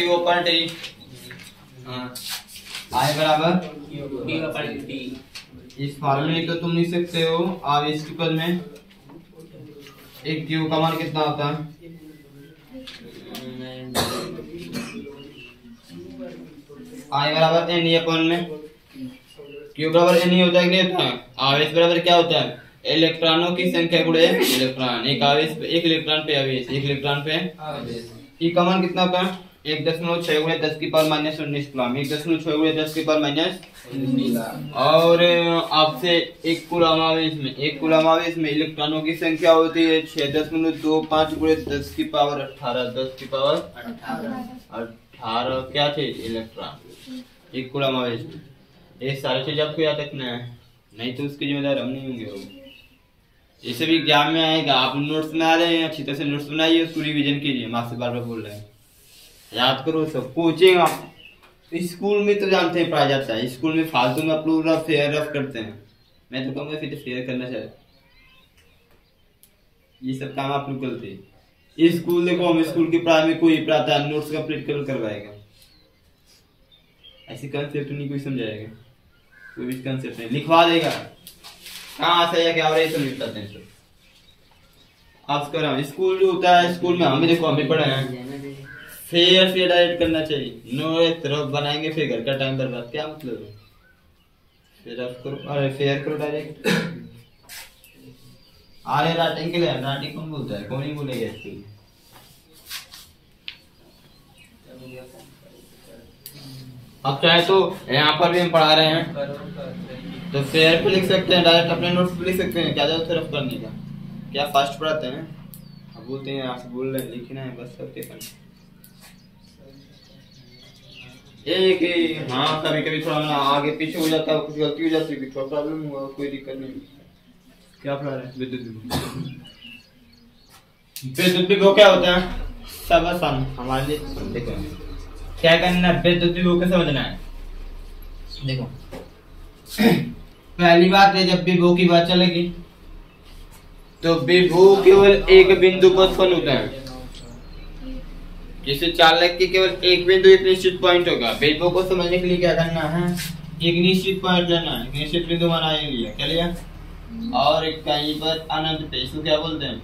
Q अपन T, आई बराबर D अपन T. इस फार्मूले को तुम लिख सकते हो आवेश के पद में एक क्यू का मान कितना होता है, आई बराबर एन ई अपन में क्यू बराबर एन ई होता है कि नहीं होता है। आवेश बराबर क्या होता है, इलेक्ट्रॉनों की संख्या गुणे इलेक्ट्रॉन, एक आवेश पे एक इलेक्ट्रॉन पे आवेश, एक इलेक्ट्रॉन पे आवेश। ई का मान कितना होता है 1.6 गुणे 10 की पावर माइनस 19 कूलम, 1.6 गुणे 10 की पावर माइनस 19। और आपसे एक कूलम आवेश में इलेक्ट्रॉनों की संख्या होती है 6.25 गुणे 10 की पावर 18, 10 की पावर 18 क्या थे इलेक्ट्रॉन एक कूलम आवेश में। ये सारी चीज आपको याद रखना है, नहीं तो उसकी जिम्मेदार हम नहीं होंगे। इसे भी एग्जाम में आएगा, आप नोट्स बना रहे हैं अच्छी तरह से नोट्स बनाइए, उसको रिवीजन कीजिए, मास्टर बार बार बोल रहे हैं याद करो सब। कोचिंग आप स्कूल में तो जानते हैं पढ़ाया जाता है, स्कूल में फालतू में पूरा फेयर रफ करते हैं। मैं तो कहूँगा फिर फेयर करना चाहिए, ये सब काम आप लोग करते हैं। स्कूल देखो, हम स्कूल की पढ़ाई में कोई पढ़ाता है नोट्स का प्रैक्टिकल करवाएगा, ऐसी कंसेप्ट नहीं कोई समझाएगा, कोई भी कंसेप्ट नहीं लिखवा देगा, कहाँ से या क्या हो रहा है तो नहीं बताते हैं सब। आप कर स्कूल जो होता है, स्कूल में हम भी देखो हम भी पढ़े हैं, फेयर से डायरेक्ट करना चाहिए, नो एक तरफ बनाएंगे फिर घर का टाइम बर्बाद, क्या मतलब है। फिर आप करो, अरे फेयर करो डायरेक्ट। अरे राइटिंग के लिए राइटिंग कौन बोलता है, कौन ही बोलेगा इसके लिए। अब चाहे तो यहाँ पर भी हम पढ़ा रहे हैं तो फेयर पे लिख सकते हैं, डायरेक्ट अपने नोट्स पे लिख सकते हैं, क्या जरूरत तरफ करने का, क्या फास्ट पढ़ाते हैं। अब बोलते हैं आपसे बोल रहे हैं लिखना है बस, सब करना एक हाँ कभी कभी थोड़ा आगे पीछे हो जाता है, कुछ गलती हो जाती है, थोड़ा प्रॉब्लम हुआ, कोई दिक्कत नहीं। क्या पढ़ा रहे हैं, विद्युत विभव। विद्युत विभव क्या होता है सब आसान हमारे लिए, देखो क्या करना है, विद्युत विभव को समझना है। देखो पहली बात है, जब विभव की बात चलेगी तो विभव केवल एक बिंदु पर उत्पन्न होता है, जिसे चालक के केवल एक बिंदु एक निश्चित पॉइंट होगा। विभव को समझने के लिए क्या करना है, एक निश्चित पॉइंट लेना है, निश्चित बिंदु माना लिया, क्या लिया, और कहीं पर अनंत पे, इसको क्या बोलते हैं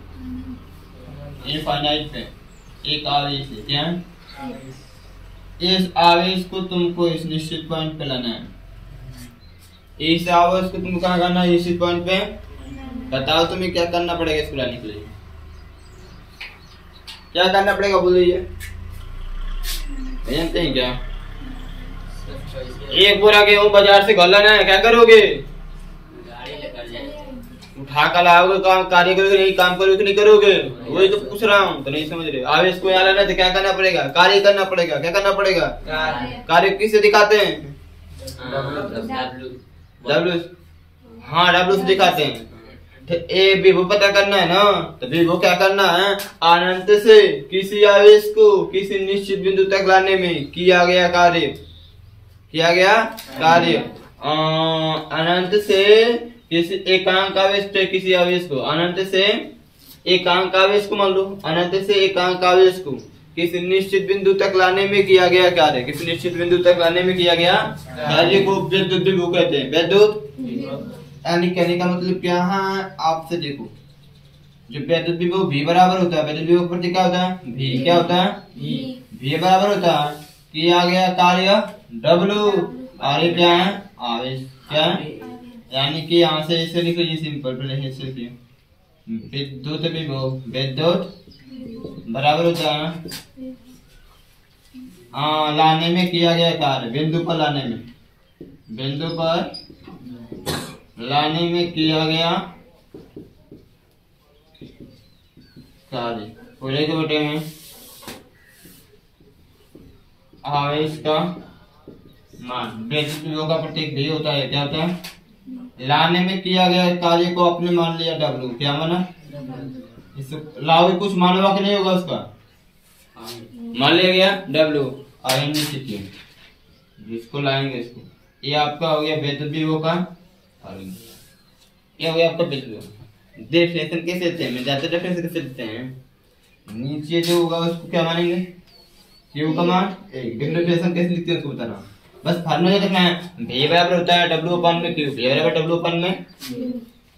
इनफाइनाइट पे एक आवेश है, क्या इस आवेश को तुमको इस निश्चित पॉइंट पे लाना है, इस आवेश को तुमको कहाँ करना है, निश्चित पॉइंट पे। बताओ तुम्हें क्या करना पड़ेगा इसको लाने के लिए, क्या करना पड़ेगा बोलिए, जानते हैं क्या। एक बोरा गेहूं बाजार से घर लाना है, क्या करोगे, उठा कर लाओगे, काम कार्य करोगे, नहीं काम करोगे नहीं करोगे, वही तो पूछ रहा हूँ, तो नहीं समझ रहे। आवेश को यहाँ लाना है तो क्या करना पड़ेगा, कार्य करना पड़ेगा, क्या करना पड़ेगा, कार्य किससे दिखाते हैं, डब्ल्यू, हाँ डब्ल्यू से दिखाते हैं। ए विभव पता करना है ना, तो विभव क्या करना है, अनंत से किसी आवेश को किसी निश्चित बिंदु तक लाने में किया गया कार्य, अनंत से किसी एकांक आवेश पे किसी आवेश को, अनंत से एकांक आवेश को मान लो, अनंत से एकांक आवेश को किसी निश्चित बिंदु तक लाने में किया गया कार्य, किसी निश्चित बिंदु तक लाने में किया गया कार्य को विद्युत विभव कहते हैं। विद्युत यानी कहने का मतलब क्या है, आपसे देखो जो विद्युत विभव V बराबर होता है, विद्युत विभव प्रति क्या होता है V, क्या होता है V बराबर होता है किया गया कार्य W, कार्य क्या है आवेश, क्या है, यानी कि यहाँ से इसे लिखो, ये सिंपल रिलेशनशिप, विद्युत विभव विद्युत बराबर होता है लाने में किया गया कार्य, बिंदु पर लाने में, बिंदु पर लाने में किया गया कार्य, पूरे के बटे में आवेश का मान। विद्युत विभव का प्रतीक भी होता है, क्या होता है, लाने में किया गया कार्य को आपने मान लिया W, क्या माना, इससे लाओ कुछ मानवा के नहीं होगा उसका, मान लिया गया W, और निश्चित जिसको लाएंगे इसको, ये आपका हो गया विद्युत विभव का, और ये हो गया आपका विद्युत विभव। डेफिनेशन कैसे देते हैं, ज्यादा डेफिनेशन कैसे देते हैं, नीचे जो होगा उसको क्या मानेंगे, क्यू का मान 1। डिफरेंशिएशन कैसे लिखते हैं उसको बताना, बस फार्मूला देखना है। v बराबर होता है w अपन में q, v बराबर w अपन में,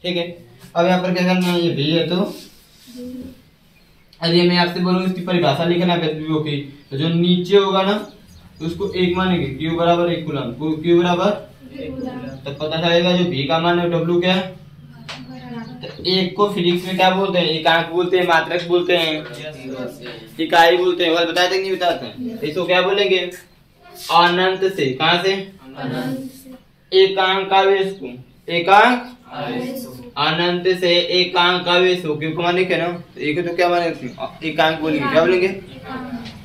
ठीक है। अब यहाँ पर क्या करना है, ये v है तो अरे मैं आपसे बोलूँ इसकी परिभाषा लिखना है विभव की, तो जो नीचे होगा ना तो उसको 1 मानेंगे, q बराबर 1 कूलम, q बराबर, तो पता चलेगा जो v का मान है w क्या है। तो एक को फिजिक्स में क्या बोलते हैं, एकांक बोलते हैं, मात्रक बोलते हैं, इकाई बोलते हैं, बताए थे नहीं बताते हैं। तो इसको क्या बोलेंगे, अनंत से, कहाँ से, एकांक आवेश को, एकांक अनंत से एकांक आवेश हो, क्यों माने क्या ना, एक तो क्या माने एकांक बोलेंगे, क्या बोलेंगे,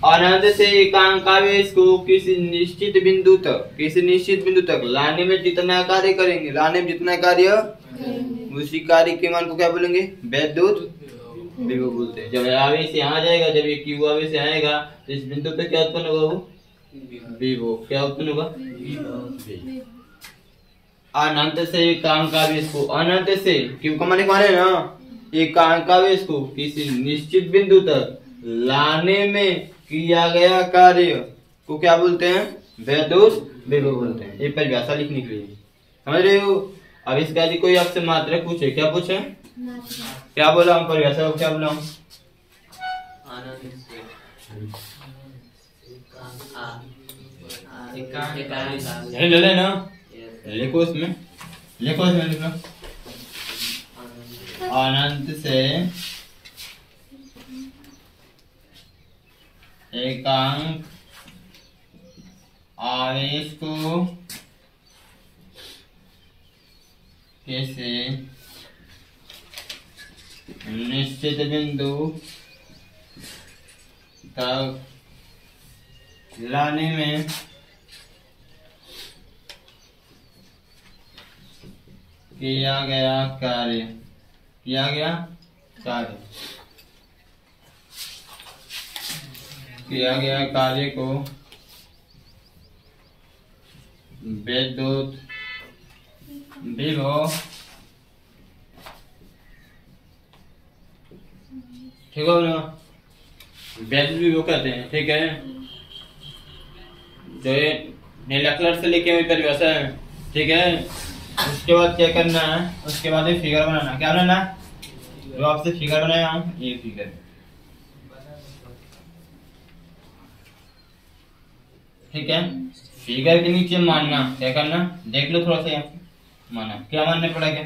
अनंत से एकांक आवेश को किसी निश्चित बिंदु तक, किसी निश्चित बिंदु तक लाने में जितना कार्य करेंगे, लाने में जितना कार्य, उसी कार्य के मान को क्या बोलेंगे, वैद्युत विभव बोलते हैं। जब आवेश यहाँ आ जाएगा, जब ये क्यू आवेश यहाँ आएगा तो इस बिंदु पे क्या उत्पन्न होगा, वो विभव, क्या उत्पन्न होगा, अनंत से एकांक आवेश को, अनंत से क्यू का माने माने ना, एकांक आवेश को किसी निश्चित बिंदु तक लाने में किया गया कार्य को क्या बोलते हैं, वैद्युत विभव बोलते हैं। ये परिभाषा लिखने के लिए, समझ रहे हो। अब इसका यदि कोई आपसे मात्रक पूछे, क्या पूछे, क्या बोला हम परिभाषा को, क्या बोला हम, ले लेना, लिखो इसमें, लिखो इसमें, लिखो अनंत से एकांक आवेश को किसी निश्चित बिंदु तक लाने में किया गया कार्य, किया गया कार्य, किया गया कार्य को वैद्युत विभव, ठीक है ना, वैद्युत विभव कहते हैं, ठीक है। जो ये नीला कलर से लिखे हुई परिभाषा है, ठीक है। उसके बाद क्या करना है, उसके बाद ये फिगर बनाना, क्या बनाना, जो आपसे फिगर बनाया हूं, ये फिगर, ठीक है। फिगर के नीचे मानना, क्या करना, देख लो थोड़ा सा यहाँ माना, क्या मानने पड़ा, क्या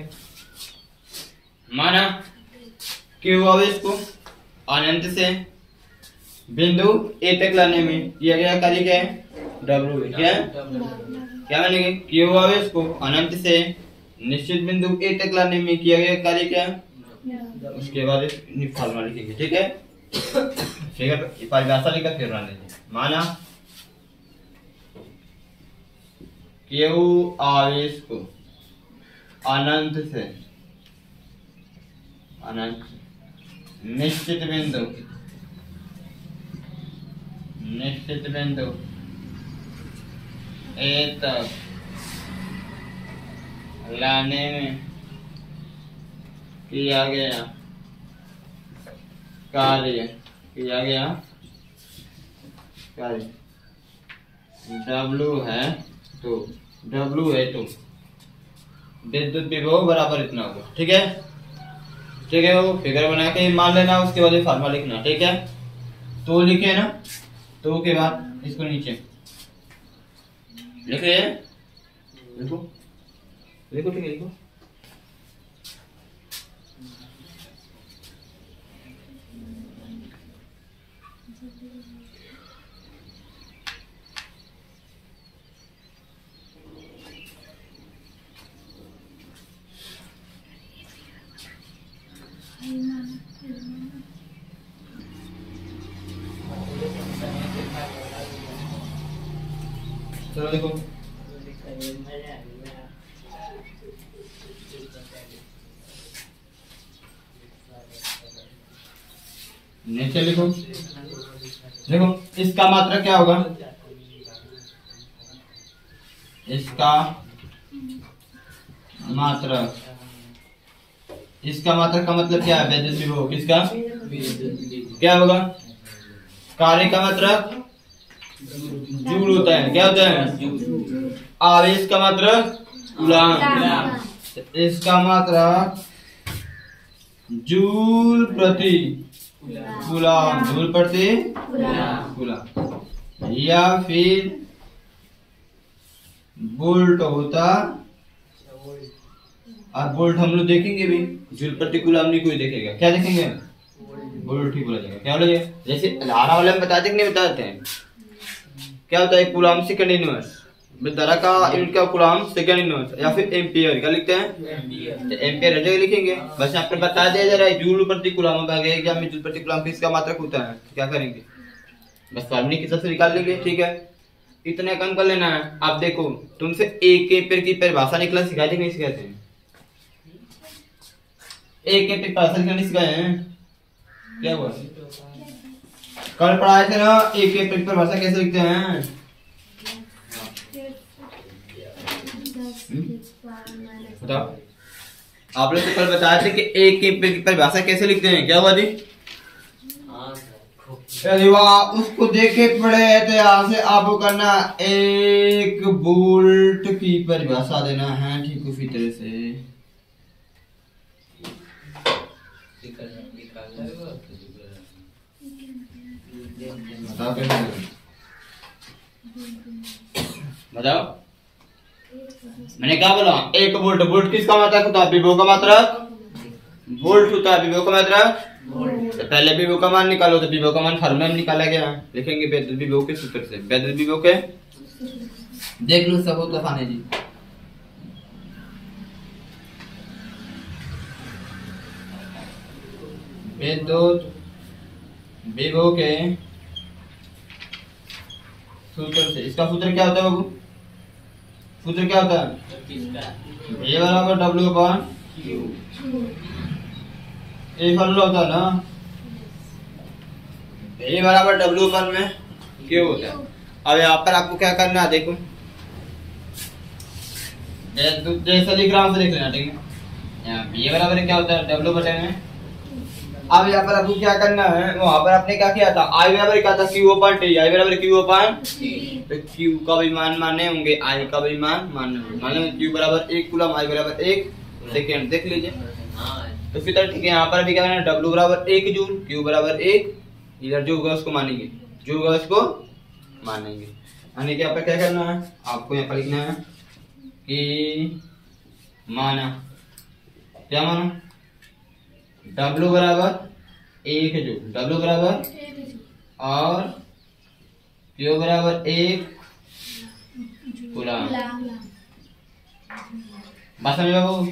माना, क्यू आवेश को अनंत से बिंदु ए तक लाने में किया गया कार्य क्या है, W, क्या क्या मानेंगे, क्यू आवेश को अनंत से निश्चित बिंदु ए तक लाने में किया गया कार्य क्या है, उसके बाद फॉर्मूला लिखेंगे, ठीक है। फिगर परिभाषा लिखकर फिर बना लेंगे, माना क्यू आवेश को अनंत से, अनंत निश्चित बिंदु, निश्चित बिंदु ए तक लाने में किया गया कार्य, किया गया कार्य W है तो, W है तो विद्युत विभव बराबर इतना होगा, ठीक है, ठीक है। वो फिगर बना के मान लेना, उसके बाद फार्मूला लिखना, ठीक है। तो लिखे ना, तो के बाद इसको नीचे लिखे, लिखो लिखो, ठीक है, लिखो। चलो देखो, नीचे लिखो, देखो इसका मात्रक क्या होगा, इसका मात्रक, इसका मात्रक का मतलब क्या है, वैद्युत विभव, किसका क्या होगा, कार्य का मात्रक जूल होता है। क्या होता है? आवेश का मात्रक कूलाम। इसका मात्रक जूल प्रति कूलाम, जूल प्रति कूलाम, या फिर वोल्ट होता। और वोल्ट हम लोग देखेंगे भी, जूल प्रति कूलाम नहीं कोई देखेगा। क्या देखेंगे? वोल्ट ही बोला जाएगा। क्या बोला जाएगा? जैसे धारा वाले में बताते कि नहीं बताते हैं? क्या होता है? कूलाम सेकंड इनवर्स, धारा का यूनिट का कूलाम सेकंड इनवर्स, या फिर एम्पियर। क्या लिखते हैं? एम्पियर हर जगह लिखेंगे। बस यहाँ पर बता दिया जा रहा है जूल प्रति कूलाम भागेगा में जूल प्रति कूलाम किसका मात्रक होता है। क्या करेंगे? बस फॉर्मूले की सबसे निकाल लेंगे। ठीक है, इतने कम कर लेना है। अब देखो, तुमसे एक एम्पियर की परिभाषा निकला सिखाते नहीं सिखाते हैं? एक एम्पियर परिभाषा निकलनी सिखाए हैं? क्या हुआ? कल पढ़ाए थे ना एक एम्पियर की परिभाषा कैसे लिखते हैं? बताओ। आप लोग तो कल बताए थे कि एक एम्पियर की परिभाषा कैसे लिखते हैं। क्या हुआ जी? अरे वाह, उसको देखे पड़े तो यहाँ से आपको करना एक वोल्ट की परिभाषा देना है ठीक उसी तरह से। बताओ, मैंने क्या बोला? एक वोल्ट। वोल्ट किसका मात्रक होता है? विभव का मात्रक वोल्ट होता है। विभव का मात्रक तो पहले विभव का मान निकालो। तो विभव का मान फार्मूला में निकाला गया, लिखेंगे वैद्युत विभव के सूत्र से। वैद्युत विभव के देख लो सबूत दिखाने जी। विद्युत विभव के सूत्र से। इसका सूत्र क्या होता है बाबू? सूत्र क्या होता है? ए बराबर W upon Q. A formula होता है ना, ए बराबर डब्ल्यू अपॉन में क्यू होता है। अब यहाँ पर आपको क्या करना है? देखो, जैसे लिख रहा हूँ लिख लेना। ठीक है, यहाँ ए बराबर क्या होता है? डब्ल्यू बटे में। अब यहाँ पर आपको क्या करना है? वहां पर आपने क्या किया था? आई बराबर क्या था? Q upon T. आई बराबर क्यू अपॉन तो क्यू का भी मान माने होंगे, आई का भी मान माने होंगे। मान लो क्यू बराबर 1 कूलम, आई बराबर 1 सेकेंड। देख लीजिए। तो फिर ठीक है, यहाँ पर भी क्या करना है? डब्ल्यू बराबर 1 जूल, क्यू बराबर 1, इधर जो होगा उसको मानेंगे, जो होगा उसको मानेंगे। यानी कि यहाँ पर क्या करना है? आपको यहाँ पर लिखना है कि माना। क्या माना? डब्ल्यू बराबर 1 जूल, डब्ल्यू बराबर और क्यू बराबर 1 कूलम। बात समझ बाबू?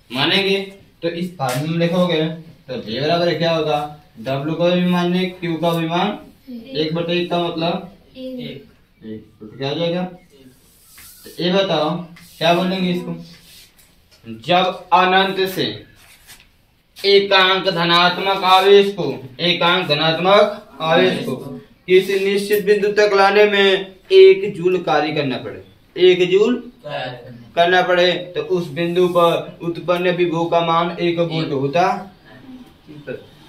मानेंगे तो इस फॉर्मूले में लिखोगे तो जे बराबर क्या होगा? डब्ल्यू का भी मान 1, क्यू का भी मान 1/1 का मतलब 1। तो क्या हो जाएगा? तो ये बताओ क्या बोलेंगे इसको? जब अनंत से एकांक धनात्मक आवेश को, एकांक धनात्मक आवेश को किसी निश्चित बिंदु तक लाने में 1 जूल कार्य करना पड़े, 1 जूल करना पड़े, तो उस बिंदु पर उत्पन्न विभव का मान 1 वोल्ट होता।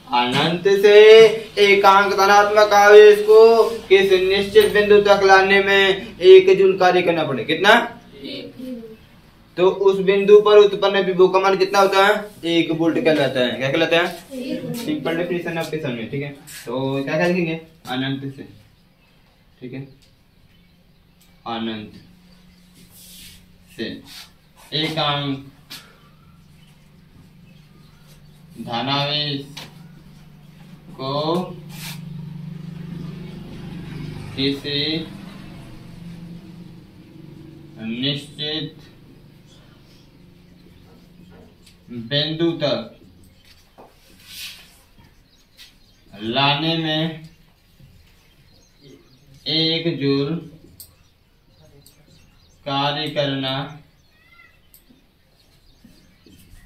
अनंत से एकांक धनात्मक आवेश को किसी निश्चित बिंदु तक लाने में 1 जूल कार्य करना पड़े। कितना? तो उस बिंदु पर उत्पन्न विभव का मान कितना होता है? 1 वोल्ट कहलाता है। क्या कहलाता है? सिंपल डेफिनेशन आपके सामने। ठीक है, तो क्या लिखेंगे? अनंत से। ठीक है, अनंत से एकांक धनावेश को किसी निश्चित बिंदु तक लाने में 1 जूल कार्य करना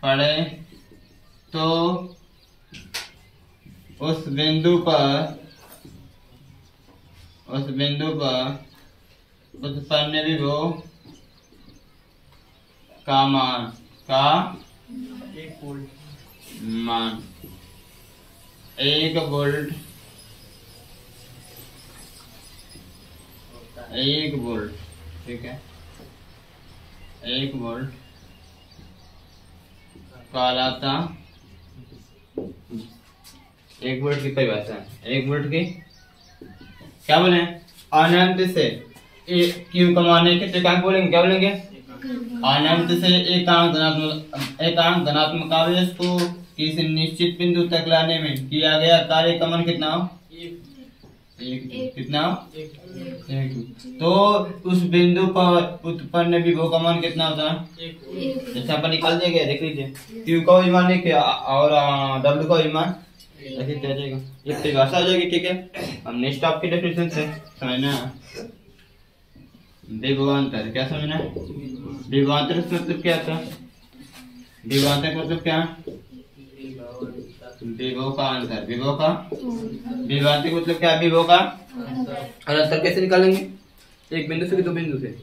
पड़े, तो उस बिंदु पर उत्पन्न विभव का मान 1 वोल्ट 1 वोल्ट, ठीक है, 1 वोल्ट कहलाता, 1 वोल्ट की परिभाषा, 1 वोल्ट की क्या बोले, अनंत से क्यू कमाने के एकांक बोलेंगे, क्या बोलेंगे, अनंत से एकांक धनात्मक आवेश को किसी निश्चित बिंदु तक लाने में किया गया कार्य का मान कितना हो, कितना, तो उस बिंदु पर उत्पन्न विभव का मान कितना होता है, जैसे अपन निकाल देंगे, देख लीजिए क्यू का विमान और डब्ल्यू का विमान ऐसे आ जाएगा, ये परिभाषा हो जाएगी, ठीक है। अब नेक्स्ट आपकी डेफिनेशन से समझना, विभवांतर क्या समझना, विभवांतर मतलब क्या था, विभवांतर मतलब क्या, विभव का अंतर, विभव का, विभवांतर मतलब क्या, विभव का और अंतर कैसे निकालेंगे, एक बिंदु से कि दो बिंदु से,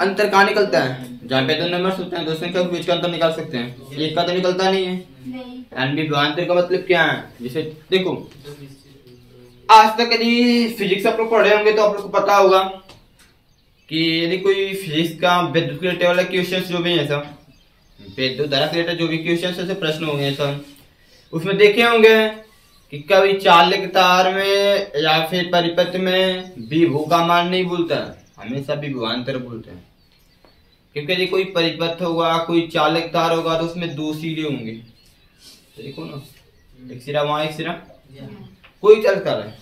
अंतर कहाँ निकलता है, जहाँ पे दो नंबर होते हैं, दो संख्या के बीच का अंतर निकाल सकते हैं, एक का तो निकलता नहीं है। विभवांतर का मतलब क्या है, जैसे देखो आज तक यदि फिजिक्स आप लोग पढ़े होंगे तो आप लोग को पता होगा कि यदि कोई फिजिक्स का विद्युत रिलेटेड वाला क्वेश्चन जो भी है सब, विद्युत धारा से रिलेटेड जो भी क्वेश्चन से प्रश्न होंगे सब, उसमें देखे होंगे कि कभी चालक तार में या फिर परिपथ में विभव का मान नहीं बोलता, हमेशा विभवांतर बोलते हैं, क्योंकि यदि कोई परिपथ होगा, कोई चालक तार होगा तो उसमें दो सिरे होंगे, तो देखो ना, एक सिरा वहां, एक सिरा, कोई चालक तार है,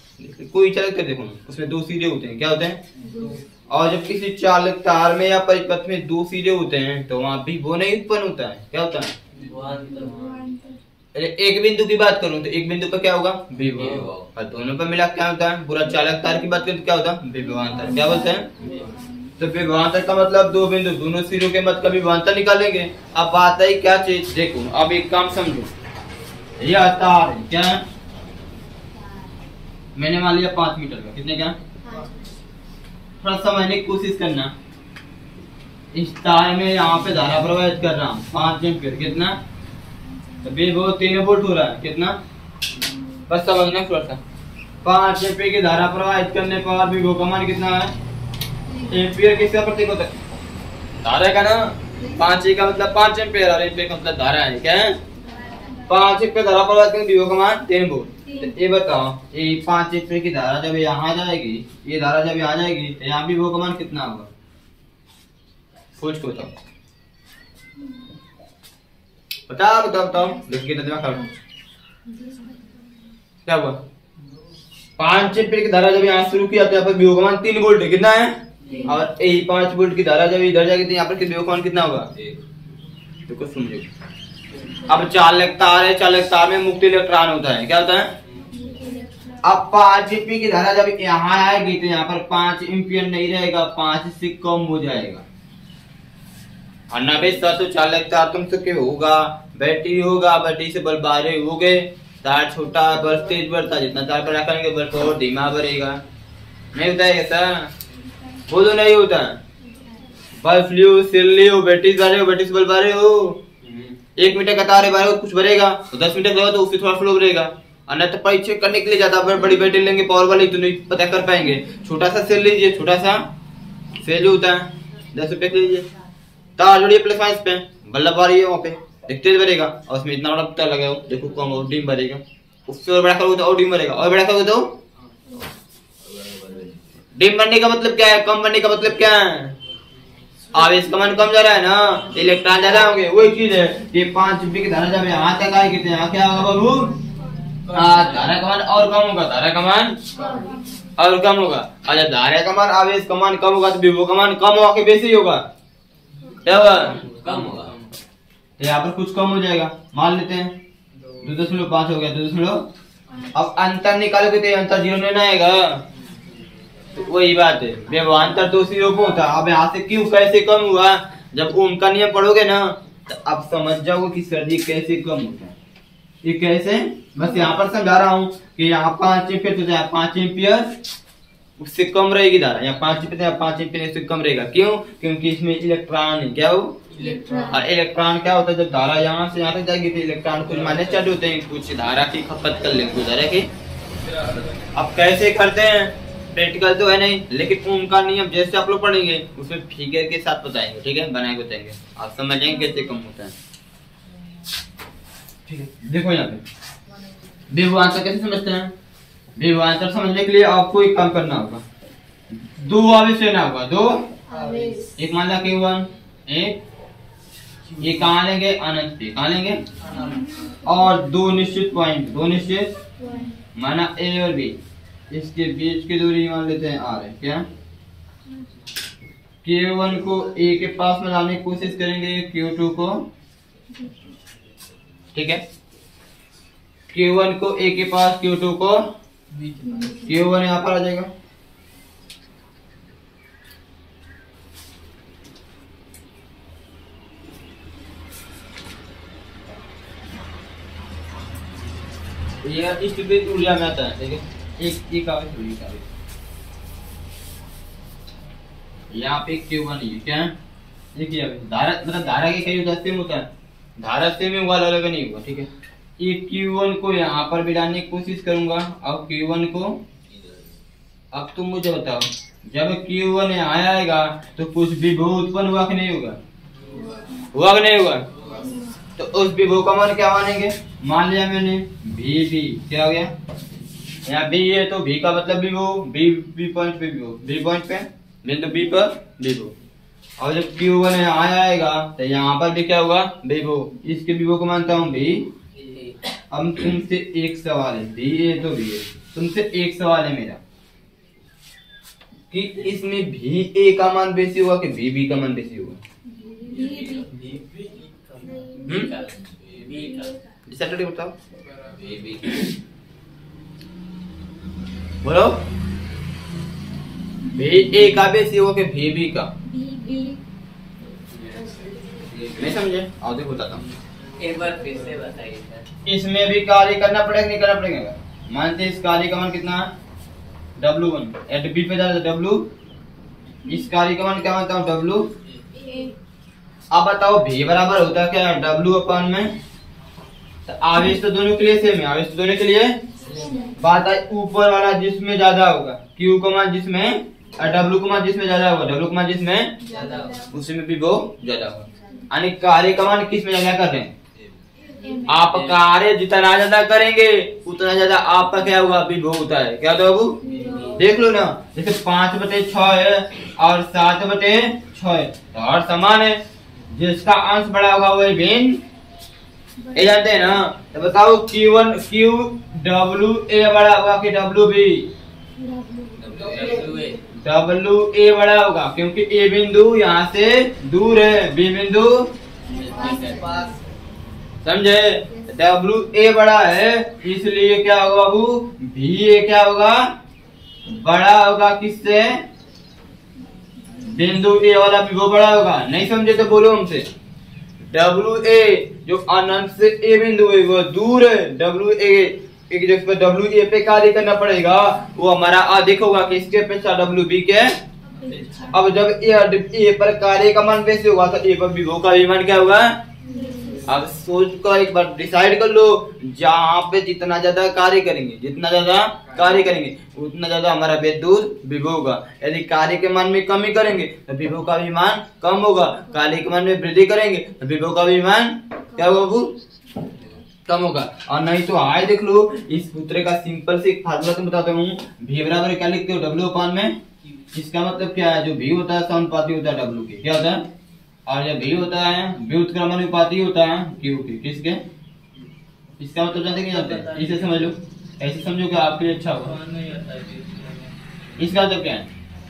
कोई चालक तार देखो ना, उसमें दो सिरे होते हैं, क्या होते हैं, और जब किसी चालक तार में या परिपथ में दो सिरे होते हैं तो वहां विभव नहीं उत्पन्न होता है, क्या होता है, एक बिंदु की बात करूं तो एक बिंदु पर क्या होगा, विभव, और दोनों पर मिला क्या होता है, पूरा चालक तार की बात करें तो क्या होता है, विभवांतर, क्या बोलते हैं, तो विभवांतर का मतलब दो बिंदु, दोनों सिरों के मध्य का विभवांतर निकालेंगे। अब बात है क्या चीज, देखो अब एक काम समझो, यह तार क्या है, मैंने मान लिया 5 मीटर का, कितने का, थोड़ा समझने की कोशिश करना, इस तार में यहाँ पे धारा प्रवाहित कर रहा हूँ 5 एम्पीयर, कितना, तो विभव 3 वोल्ट हो रहा है, कितना, बस समझना थोड़ा सा, 5 एम्पीयर की धारा प्रवाहित करने पर विभव का मान कितना है, एम्पीयर किसका प्रतीक होता है, धारा का ना, 5 का मतलब 5 एम्पीयर और एम्पीयर का मतलब धारा है, क्या है, 5 एम्पीयर धारा प्रवाहित करने विभव का मान 3 वोल्ट। तो ये बताओ, ये 5 एम्पीयर की धारा जब यहाँ जाएगी, ये धारा जब यहाँ जाएगी तो यहाँ विभव का मान कितना होगा, सोच को बताओ, बताओ बताओ बताओ, देखिए दिमाग खराब, क्या हुआ, 5 एम्पीयर की धारा जब यहाँ शुरू किया तो यहाँ पर विभव का मान 3 वोल्ट है, कितना है, और 5 वोल्ट की धारा जब इधर जाएगी तो यहाँ पर विभव का मान कितना होगा, देखो समझो। अब चालक तार है, चालक तार में मुक्त इलेक्ट्रॉन होता है, क्या होता है, अब 5 एम्पीयर की धारा जब यहाँ आएगी तो यहाँ पर 5 एम्पीयर नहीं रहेगा, 5 से कम हो जाएगा, और 90% चालक तार तुमसे क्यों होगा, बैटरी होगा, बैटरी से बल्ब बाहर हो गए, तार छोटा बल्ब तेज बढ़ता, जितना तार पर रखेंगे बल्ब और धीमा बढ़ेगा, नहीं होता है ऐसा, बोलो नहीं होता, बल्ब लियो, सेल लियो, बैटरी बारे हो, बैटरी से बल्ब बारे हो, 1 मीटर का तार है बारे हो कुछ भरेगा, तो 10 मीटर का तो उससे थोड़ा फ्लो रहेगा, और नहीं तो परीक्षा करने के लिए ज्यादा बड़ी बैटरी लेंगे पावर वाली तो नहीं पता कर पाएंगे, छोटा सा सेल लीजिए, छोटा सा सेल जो होता है 10 रुपए के लीजिए, तार जोड़िए प्लस माइनस पे, बल्ब आ रही है वहाँ पे, देखते भरेगा, और उसमें इतना बड़ा तार लगा हो, देखो कम और डिम भरेगा, उससे और बड़ा करोगे तो और डिम भरेगा, और बड़ा करोगे तो डिम बनने का मतलब क्या है, कम बनने का मतलब क्या है, आवेश का मान कम जा रहा है ना, इलेक्ट्रॉन ज्यादा होंगे, वही चीज है, ये 5 एम्पीयर की धारा जब यहाँ तक आएगी तो यहाँ क्या होगा बाबू, धारा का मान और कम होगा, धारा का मान और कम होगा, और जब धारा का मान आवेश का मान कम होगा तो विभव का मान कम होगा कि बेसी होगा, क्या होगा, कम होगा, तो यहाँ पर कुछ कम हो जाएगा, मान लेते हैं 2.5 हो गया, 2. अब अंतर निकालोगे तो अंतर 0 नहीं आएगा, तो वही बात है, विभवांतर 2 सिरों पे होता है। अब यहाँ से क्यों कैसे कम हुआ, जब ओम का नियम पढ़ोगे ना तो अब समझ जाओगे कि सर जी कैसे कम होता है, ये कैसे, बस यहाँ पर समझा रहा हूँ कि यहाँ 5 एम्पीयर तो 5 एम्पीयर उससे कम रहेगी धारा, यहाँ 5 एम्पीयर 5 एम्पीयर से कम रहेगा, क्यों, क्योंकि इसमें इलेक्ट्रॉन है, क्या हो, और इलेक्ट्रॉन क्या होता है, जब धारा यहाँ से यहाँ तक जाएगी तो इलेक्ट्रॉन कुछ माइनस चार्ज होते हैं, कुछ धारा की खपत कर लेंगे, धारा की। अब कैसे करते हैं, प्रैक्टिकल तो है नहीं, लेकिन ओम का नियम जैसे आप लोग पढ़ेंगे उसमें फिगर के साथ बताएंगे, ठीक है, बना के बताएंगे, आप समझेंगे कैसे कम होता है। ठीक है, देखो यहाँ पे विभवांतर कैसे समझते हैं। विभवांतर समझने के लिए आपको एक काम करना होगा, दो आवेश लेना होगा, दो आवेश, एक मान ला Q1, एक ये कहाँ लेंगे, अनंत पे, कहाँ लेंगे, और दो निश्चित पॉइंट, दो निश्चित माना A और B, इसके बीच की दूरी मान लेते हैं R है, क्या Q1 को A के पास में लाने की कोशिश करेंगे, Q2 को, ठीक है, Q1 को A के पास, Q2 को, Q1 यहाँ पर आ जाएगा, ये इस ऊर्जा में आता है, ठीक है, एक आवेश, यहाँ पे Q1 है, क्या है, देखिए धारा, मतलब धारा के कई सेम होता है, धारा सेम ही होगा, अलग नहीं होगा, ठीक है। ये Q1 को यहाँ पर भी डालने की कोशिश करूंगा, अब Q1 को, अब तुम मुझे बताओ, जब Q1 यहाँ आएगा तो कुछ विभव उत्पन्न हुआ कि नहीं होगा, हुआ कि नहीं होगा, तो उस विभव का मान क्या मानेंगे, मान लिया मैंने VB, क्या हो गया, यहाँ B है तो V का मतलब विभव, B पॉइंट पे विभव, B पॉइंट पे बिंदु B पर विभव, और जब Q1 यहाँ आएगा तो यहाँ पर भी क्या होगा, विभव, इसके विभव को मानता हूँ V। अब तुमसे एक सवाल है, V है तो V है, तुमसे एक सवाल है मेरा कि इसमें VA का मान बेसी होगा कि VB का मान बेसी होगा, सैटरडे बताओ, बोलो, VA का बेसी होगा कि VB का, नहीं समझे, आओ देखो बताता हूँ, एक बार फिर से बताइए सर। इसमें भी कार्य करना पड़ेगा, नहीं करना पड़ेगा, मानते इस कार्य का मान कितना है, W1, एट B पे जाता है W, इस कार्य का मान क्या मानता हूँ, W। अब बताओ V बराबर होता है क्या, W अपन में, तो आवेश तो दोनों के लिए सेम है, आवेश तो दोनों के लिए, बात है ऊपर वाला जिसमें ज्यादा होगा, Q का मान जिसमें, और W का मान जिसमें ज्यादा होगा, W का मान जिसमें ज्यादा होगा, उसमें भी वो ज्यादा होगा, यानी कार्य का मान किस में ज्यादा करते हैं, आप कार्य जितना ज्यादा करेंगे उतना ज्यादा आपका क्या होगा, विभव होता है, क्या होता है, देख लो ना, जैसे 5/6 है और 7/6 है, तो और समान है, जिसका अंश बड़ा होगा वही भिन्न, ये जानते हैं ना। तो बताओ Q1 QWA बड़ा होगा कि WB, WA बड़ा होगा, क्योंकि A बिंदु यहाँ से दूर है, B बिंदु समझे, WA बड़ा है, इसलिए क्या होगा बाबू, VA क्या होगा, बड़ा होगा किससे, बिंदु A वाला विभव बड़ा होगा, नहीं समझे तो बोलो हमसे, WA जो अनंत से A बिंदु है वो दूर है, WA एक जगह पर WA पे कार्य करना पड़ेगा, वो हमारा अधिक होगा किसके अपेक्षा, WB के। अब जब A पर कार्य का मान बेसी होगा तो A पर विभव का भी मान क्या होगा। अब सोच कर एक बार डिसाइड कर लो, जहाँ पे जितना ज्यादा कार्य करेंगे, जितना ज्यादा कार्य करेंगे उतना ज्यादा हमारा विद्युत विभव होगा। यदि कार्य के मान में कमी करेंगे तो विभव का भी मान कम होगा, कार्य के मान में वृद्धि करेंगे तो विभव का भी मान क्या होगा, कम होगा। और नहीं तो आए देख लो, इस सूत्र का सिंपल से एक फार्मूला तुम बताता हूँ, V बराबर क्या लिखते हो, W अपान में। इसका मतलब क्या है, जो V होता है समानुपाती होता है W के, क्या होता है, और जब V होता है व्युत्क्रमानुपाती होता है Q के, किसके। इसका मतलब जानते कि जानते हैं, इसे समझ लो, ऐसे समझो कि आपके लिए अच्छा होगा। इसका मतलब क्या है,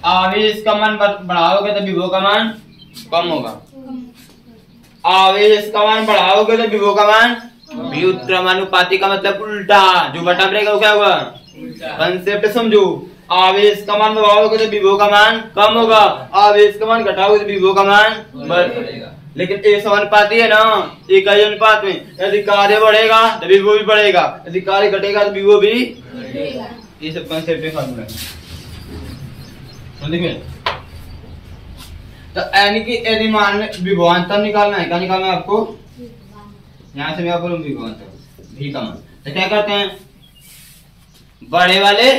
आवेश का मान बढ़ाओगे तो विभव का मान कम होगा, आवेश का मान बढ़ाओगे तो विभव का मान। व्युत्क्रमानुपाती का मतलब उल्टा, जो बटा पड़ेगा वो क्या होगा, कंसेप्ट समझो। आवेश का मान बढ़ाओगे तो विभव का मान कम होगा, आवेश का मान घटाओगे तो विभव का मान बढ़ेगा। लेकिन एक समानुपाती है ना, एक अनुपात में यदि कार्य बढ़ेगा तो विभव भी बढ़ेगा, यदि कार्य घटेगा तो विभव भी बढ़ेगा। ये सब कंसेप्ट है, फार्मूला है। देखिए तो यानी कि यदि मान विभवांतर निकालना है, क्या निकालना है आपको, यहाँ से मैं आपको विभवांतर V का मान, तो क्या करते हैं, बड़े वाले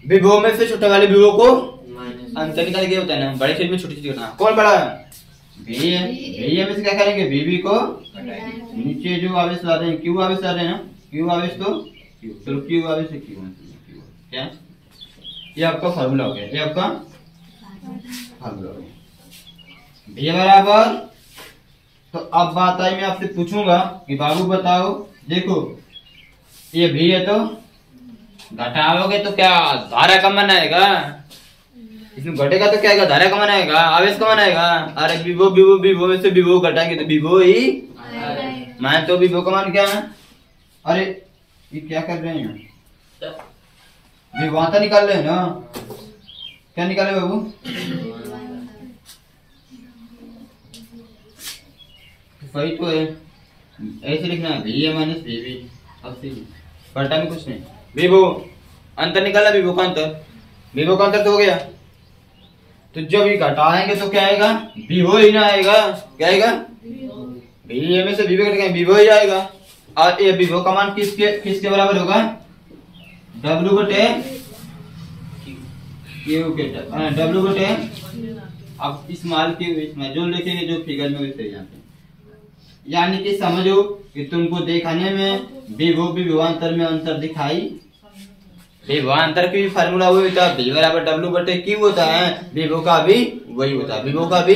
विभव में से छोटे वाले विभव को माइनस अंतर निकाल के होता है ना, बड़े चीज में छोटी चीज करना। कौन बड़ा है? भी है। भी है में से क्या करेंगे? बीबी को नीचे जो आवेश ला रहे हैं, क्यू आवेश ला रहे हैं ना, क्यू आवेश तो क्यू, चलो क्यू आवेश से क्यू क्या, ये आपका फार्मूला हो गया, ये आपका फार्मूला हो गया। भी बराबर, तो अब बात आई, मैं आपसे पूछूंगा कि बाबू बताओ, देखो ये भी है तो घटाओगे तो क्या धारा कम बनाएगा, इसमें घटेगा तो क्या आएगा? धारा कम बनाएगा, आवेश कम बनाएगा। अरे विभो विभो विभो में से विभो घटाएंगे तो विभो ही मैं तो विभो का मान क्या है? अरे ये क्या कर रहे हैं? विभवांतर निकाल रहे हैं ना, क्या निकाले बाबू? वही तो है, ऐसे लिखना है भी है माइनस भी भी, अब पलटा में कुछ नहीं। विभो अंतर निकाला, विभो का अंतर, विभो का अंतर तो हो गया, तो जब ये घटाएंगे तो क्या आएगा? विभो ही ना आएगा, क्या आएगा? भी में से विभो घट गया, विभो ही आएगा। और ये विभो का मान किसके बराबर होगा? W बटे Q के, W बटे, अब इस माल के इसमें जो लिखेंगे जो फिगर में वैसे यहाँ पे, यानी कि समझो कि तुमको दिखाने में विभो विभवांतर में अंतर दिखाई, विभवांतर की भी फार्मूला वही होता है, V बराबर W बटे Q होता है, विभो का भी वही होता है, विभो का भी।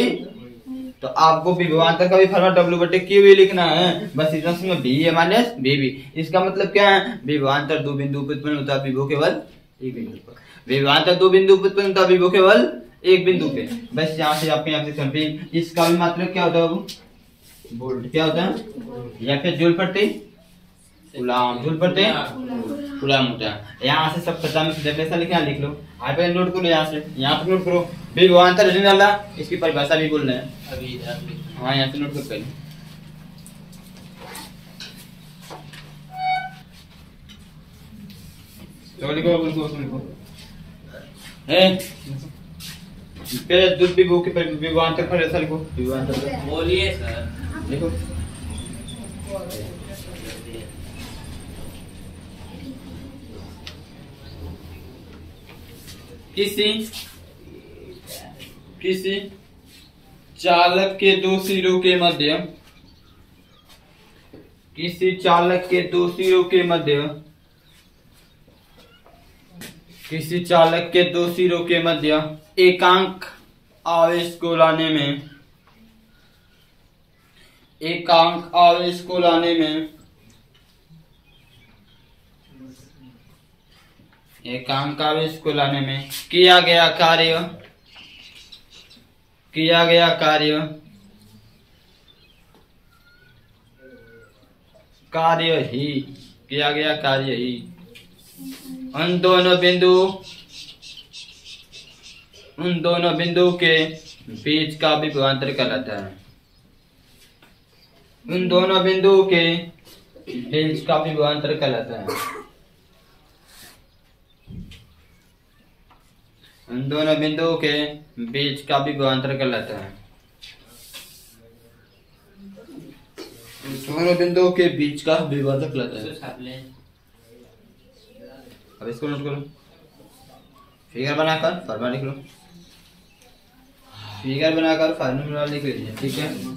तो आपको विभवांतर का भी फार्मूला W बटे Q ही लिखना है, बस इसमें V है माइनस V भी। इसका मतलब क्या है? विभवांतर दो बिंदु पर उत्पन्न होता है, विभो केवल एक बिंदु पर। विभवांतर दो बिंदु पर उत्पन्न होता है, विभो केवल एक बिंदु पे। बस यहाँ से आपके यहाँ से कंप्लीट। इसका भी मात्रक क्या होता है बाबू? वोल्ट। क्या होता है? या फिर जूल प्रति कूलम, जूल प्रति कूलम होता है। यहाँ से सब पता में जब ऐसा लिखना लिख लो, आप नोट करो, यहाँ से यहाँ तक नोट करो। विभवांतर नहीं डाला, इसकी परिभाषा भी बोल रहे हैं अभी हाँ, यहाँ से नोट करो पहले। तो लिखो लिखो पहले दूध विभव के विभवांतर पर ऐसा लिखो, विभवांतर बोलिए सर। देखो किसी चालक के दो सिरों के मध्य, किसी चालक के दो सिरों के मध्य, किसी चालक के दो सिरों के मध्य एकांक आवेश को लाने में, एकांक आवेश को लाने में, एकांक आवेश को लाने में किया गया कार्य, किया गया कार्य, कार्य ही, किया गया कार्य ही उन दोनों बिंदु के बीच का विभवांतर कहलाता है। उन दोनों बिंदुओं के बीच का विभवांतर कहलाता है। उन दोनों बिंदुओं के बीच का विभवांतर कहलाता है। दोनों बिंदुओं के बीच का विभवांतर कहलाता है। अब इसको नोट करो, फिगर बनाकर फार्मूला लिख लो, फिगर बनाकर फार्मूला लिख लीजिए, ठीक है।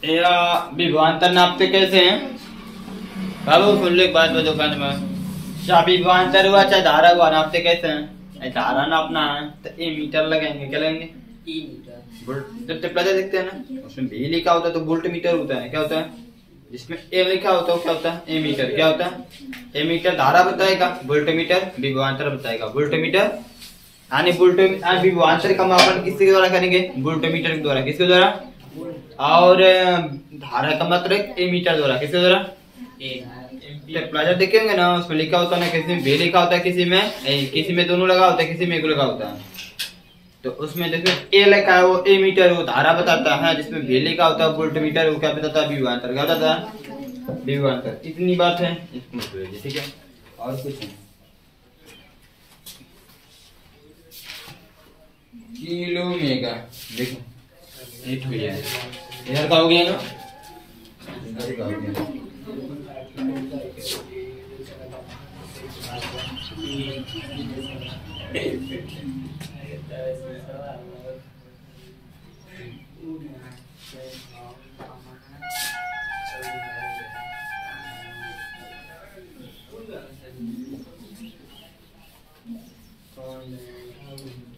या विभवांतर नापते कैसे हैं बाबू? सुन लो एक बात बताओ कान में, चाहे विभवांतर हुआ चाहे धारा हुआ, नापते कैसे हैं? धारा नापना है तो ए मीटर लगाएंगे, क्या लगाएंगे? ई मीटर। जब टेप्लाजा देखते हैं ना, उसमें भी लिखा होता है तो वोल्ट मीटर होता है। क्या होता है? जिसमें ए लिखा होता है क्या होता है? ए मीटर। क्या होता है? ए मीटर धारा बताएगा, वोल्ट मीटर विभवांतर बताएगा, वोल्ट मीटर। यानी वोल्ट विभवांतर का मापन किसके द्वारा करेंगे? वोल्ट मीटर के द्वारा। किसके द्वारा? और धारा का मात्रक ए मीटर द्वारा। किसके द्वारा? टेप्लाजा देखेंगे ना, उसमें लिखा होता है ना, किसी में भी लिखा होता है, किसी में दोनों लगा होता है, किसी में एक लगा होता है। तो उसमें जिसमें ए लिखा है वो ए मीटर, वो धारा बताता है, जिसमें भी लिखा होता है वोल्ट मीटर, वो क्या बताता है? विभवांतर। क्या बताता है? विभवांतर। इतनी बात है, ठीक है, और कुछ नहीं। किलो मेगा देखो इधर का हो गया ना,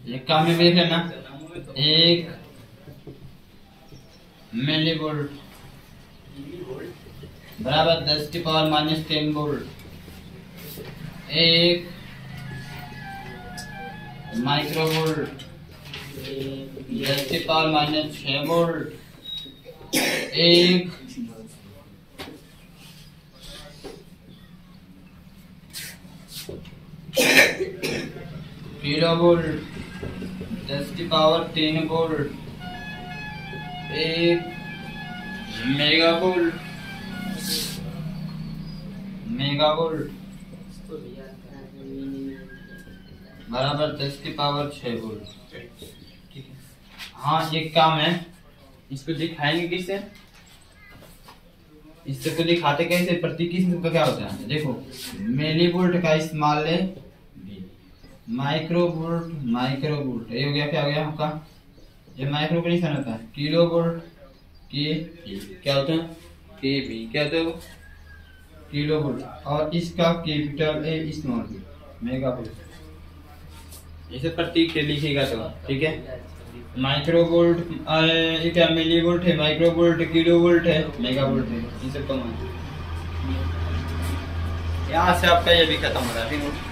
एक काम में देख लेना, 1 मिलीवोल्ट बराबर 10⁻⁻10 volt. 1 microvolt 10⁻⁻6 volt. 1 kilovolt 10⁻³ volt. 1 megavolt बराबर 10⁻6 वोल्ट। ठीक है। हाँ, एक काम है, इसको दिखाएंगे किससे? इससे को दिखाते कैसे? प्रतीक का क्या होता है? देखो, मिलीवोल्ट का इस्तेमाल ले, माइक्रोवोल्ट ये हो गया, क्या हो गया आपका? ये माइक्रो का निशान होता है। किलोवोल्ट की क्या होता है? केवी क्या होता है वो? किलोवोल्ट। और इसका capital A small B megavolt. इसे प्रतीक से लिखेगा तो ठीक है। माइक्रोवोल्ट ये क्या? मिलीवोल्ट है, माइक्रोवोल्ट, किलोवोल्ट है, मेगावोल्ट है। इन सब का मान यहाँ से आपका ये भी खत्म हो रहा है।